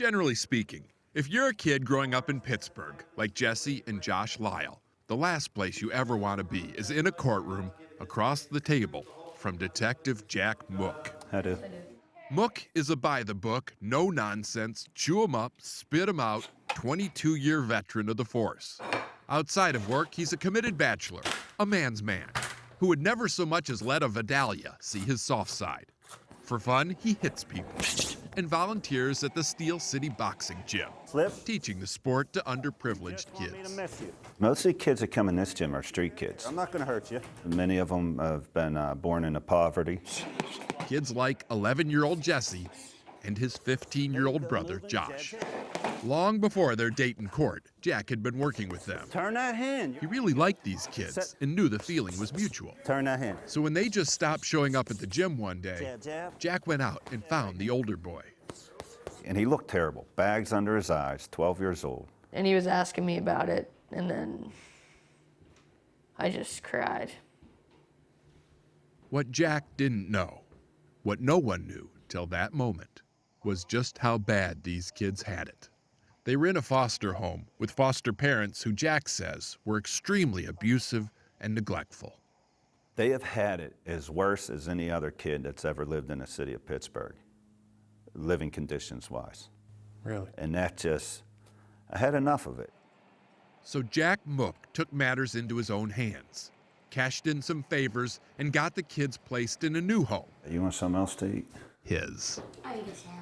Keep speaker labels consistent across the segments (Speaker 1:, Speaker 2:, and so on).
Speaker 1: Generally speaking, if you're a kid growing up in Pittsburgh, like Jesse and Josh Lyle, the last place you ever want to be is in a courtroom across the table from Detective Jack Mook.
Speaker 2: I do.
Speaker 1: Mook is a by-the-book, no-nonsense, chew-em-up, spit-em-out, 22-year veteran of the force. Outside of work, he's a committed bachelor, a man's man, who would never so much as let a Vidalia see his soft side. For fun, he hits people and volunteers at the Steel City Boxing Gym, teaching the sport to underprivileged kids.
Speaker 2: Most of the kids that come in this gym are street kids.
Speaker 3: I'm not going to hurt you.
Speaker 2: Many of them have been born into poverty.
Speaker 1: Kids like 11-year-old Jesse and his 15-year-old brother, Josh. Long before their date in court, Jack had been working with them.
Speaker 3: Turn that hand.
Speaker 1: He really liked these kids and knew the feeling was mutual.
Speaker 3: Turn that hand.
Speaker 1: So when they just stopped showing up at the gym one day, Jack went out and found the older boy.
Speaker 2: And he looked terrible. Bags under his eyes, 12 years old.
Speaker 4: And he was asking me about it, and then I just cried.
Speaker 1: What Jack didn't know, what no one knew till that moment, was just how bad these kids had it. They were in a foster home with foster parents who Jack says were extremely abusive and neglectful.
Speaker 2: They have had it as worse as any other kid that's ever lived in the city of Pittsburgh, living conditions-wise.
Speaker 5: Really?
Speaker 2: And that just, I had enough of it.
Speaker 1: So Jack Mook took matters into his own hands, cashed in some favors, and got the kids placed in a new home.
Speaker 2: You want something else to eat?
Speaker 1: His.
Speaker 6: I eat a sandwich.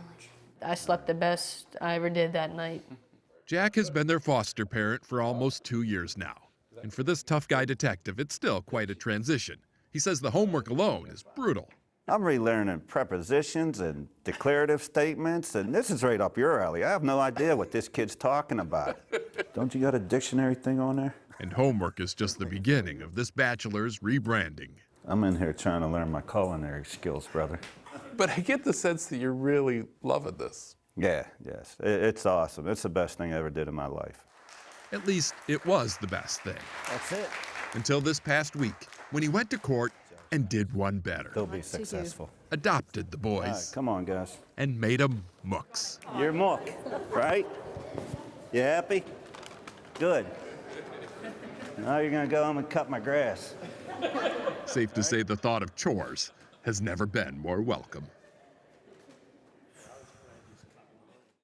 Speaker 4: I slept the best I ever did that night.
Speaker 1: Jack has been their foster parent for almost 2 years now. And for this tough guy detective, it's still quite a transition. He says the homework alone is brutal.
Speaker 2: I'm relearning prepositions and declarative statements, and this is right up your alley. I have no idea what this kid's talking about. Don't you got a dictionary thing on there?
Speaker 1: And homework is just the beginning of this bachelor's rebranding.
Speaker 2: I'm in here trying to learn my culinary skills, brother.
Speaker 5: But I get the sense that you're really loving this.
Speaker 2: Yeah, yes. It's awesome. It's the best thing I ever did in my life.
Speaker 1: At least it was the best thing.
Speaker 3: That's it.
Speaker 1: Until this past week, when he went to court and did one better.
Speaker 2: They'll be successful.
Speaker 1: Adopted the boys.
Speaker 2: All right, come on, guys.
Speaker 1: And made them Mooks.
Speaker 3: You're Mook, right? You happy? Good. Now you're going to go home and cut my grass.
Speaker 1: Safe to say the thought of chores has never been more welcome.